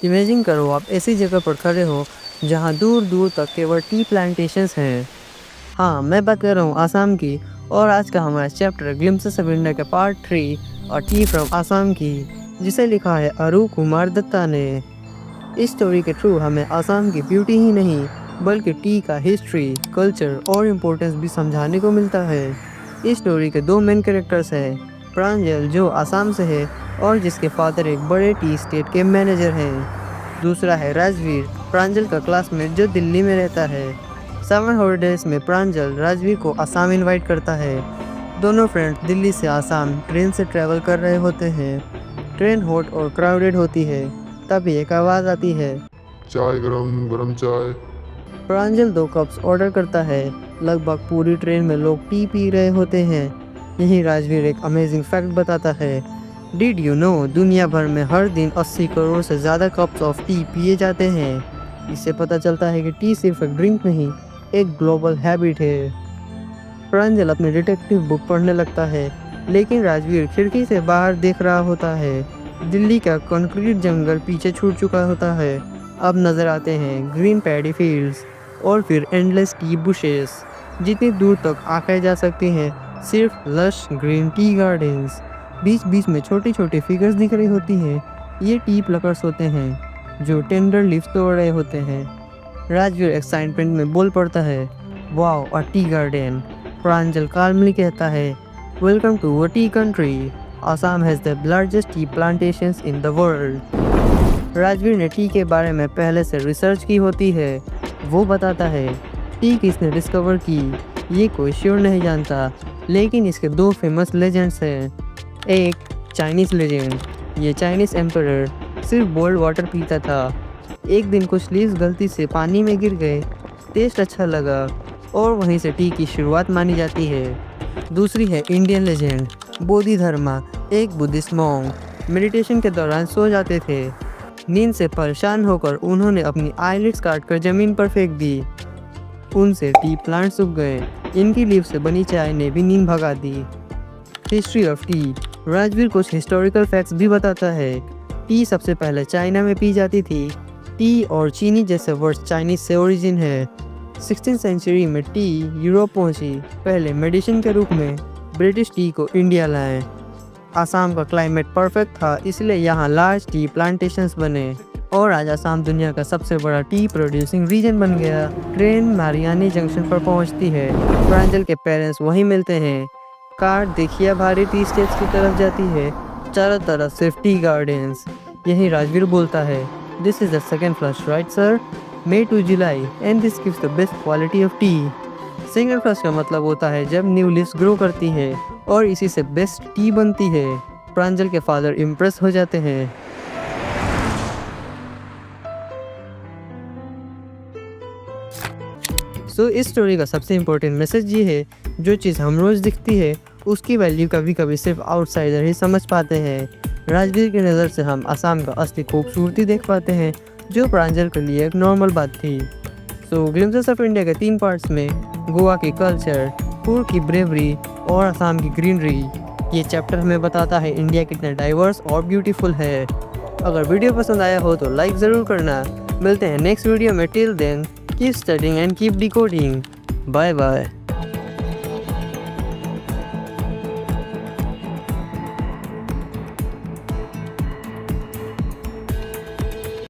Imagine करो आप ऐसी जगह पर खड़े हो जहाँ दूर दूर तक केवल टी प्लांटेशंस हैं। हाँ, मैं बात कर रहा हूँ आसाम की। और आज का हमारा चैप्टर ग्लिम्पसेस ऑफ इंडिया के पार्ट 3 और टी फ्रॉम आसाम की, जिसे लिखा है अरूप कुमार दत्ता ने। इस स्टोरी के थ्रू हमें आसाम की ब्यूटी ही नहीं बल्कि टी का हिस्ट्री, कल्चर और इम्पोर्टेंस भी समझाने को मिलता है। इस स्टोरी के दो मेन कैरेक्टर्स हैं, प्रांजल जो आसाम से है और जिसके फादर एक बड़े टी स्टेट के मैनेजर हैं। दूसरा है राजवीर, प्रांजल का क्लासमेट जो दिल्ली में रहता है। समर हॉलीडेज में प्रांजल राजवीर को आसाम इनवाइट करता है। दोनों फ्रेंड्स दिल्ली से आसाम ट्रेन से ट्रैवल कर रहे होते हैं। ट्रेन हॉट और क्राउडेड होती है, तभी एक आवाज़ आती है, चाय गरम गरम चाय। प्रांजल 2 कप्स ऑर्डर करता है। लगभग पूरी ट्रेन में लोग टी पी रहे होते हैं। यही राजवीर एक अमेजिंग फैक्ट बताता है, डिड यू नो दुनिया भर में हर दिन 80 करोड़ से ज़्यादा कप्स ऑफ टी पिए जाते हैं। इससे पता चलता है कि टी सिर्फ एक ड्रिंक नहीं, एक ग्लोबल हैबिट है। प्रांजल अपनी डिटेक्टिव बुक पढ़ने लगता है, लेकिन राजवीर खिड़की से बाहर देख रहा होता है। दिल्ली का कंक्रीट जंगल पीछे छूट चुका होता है। अब नज़र आते हैं ग्रीन पैडी फील्ड्स और फिर एंडलेस टी बुशेस। जितनी दूर तक आंखें जा सकती हैं, सिर्फ लश ग्रीन टी गार्डन्स। बीच बीच में छोटी छोटी फिगर्स दिख रही होती हैं। ये टी प्लकर्स होते हैं जो टेंडर लीव्स तोड़ रहे होते हैं। राजवीर एक्साइटमेंट में बोल पड़ता है, wow a tea garden. Pranjal calmly कहता है, welcome to a tea country. Assam has the largest tea plantations in the world. Rajveer ने टी के बारे में पहले से रिसर्च की होती है। वो बताता है, टी किसने डिस्कवर की ये कोई श्योर नहीं जानता, लेकिन इसके 2 फेमस लेजेंड्स हैं। एक चाइनीज़ लेजेंड, ये चाइनीज़ एम्परर सिर्फ बोल्ड वाटर पीता था। एक दिन कुछ लीव्स गलती से पानी में गिर गए, टेस्ट अच्छा लगा और वहीं से टी की शुरुआत मानी जाती है। दूसरी है इंडियन लेजेंड, बोधिधर्मा एक बुद्धिस्ट मॉन्क मेडिटेशन के दौरान सो जाते थे। नींद से परेशान होकर उन्होंने अपनी आईलिड्स काटकर ज़मीन पर फेंक दी। उनसे टी प्लांट सूख गए। इनकी लीव से बनी चाय ने भी नींद भगा दी। हिस्ट्री ऑफ टी, राजवीर कुछ हिस्टोरिकल फैक्ट्स भी बताता है। टी सबसे पहले चाइना में पी जाती थी। टी और चीनी जैसे वर्ड्स चाइनीज से ओरिजिन है। 16th सेंचुरी में टी यूरोप पहुंची। पहले मेडिसिन के रूप में ब्रिटिश टी को इंडिया लाए। आसाम का क्लाइमेट परफेक्ट था, इसलिए यहाँ लार्ज टी प्लांटेशंस बने और आज आसाम दुनिया का सबसे बड़ा टी प्रोड्यूसिंग रीजन बन गया। ट्रेन मारियानी जंक्शन पर पहुँचती है। प्रांजल के पेरेंट्स वहीं मिलते हैं। कार देखिए भारी टी स्टेट्स की तरफ जाती है। चारों तरफ सिर्फ टी गार्डन्स। यही राजवीर बोलता है, this is the second flush right sir, May to July and this gives the best quality of tea। Second flush का मतलब होता है जब न्यू लीव्स ग्रो करती है और इसी से बेस्ट टी बनती है। प्रांजल के फादर इम्प्रेस हो जाते हैं। इस स्टोरी का सबसे इम्पोर्टेंट मैसेज ये है, जो चीज़ हम रोज़ दिखती है उसकी वैल्यू कभी कभी सिर्फ आउटसाइडर ही समझ पाते हैं। राजवीर की नज़र से हम आसाम का असली खूबसूरती देख पाते हैं, जो प्रांजल के लिए एक नॉर्मल बात थी। ग्लिम्पसेस ऑफ इंडिया के 3 पार्ट्स में गोवा की कल्चर, फूड की ब्रेवरी और आसाम की ग्रीनरी, ये चैप्टर हमें बताता है इंडिया कितना डाइवर्स और ब्यूटीफुल है। अगर वीडियो पसंद आया हो तो लाइक ज़रूर करना। मिलते हैं नेक्स्ट वीडियो में। Till then keep studying and keep decoding. Bye bye.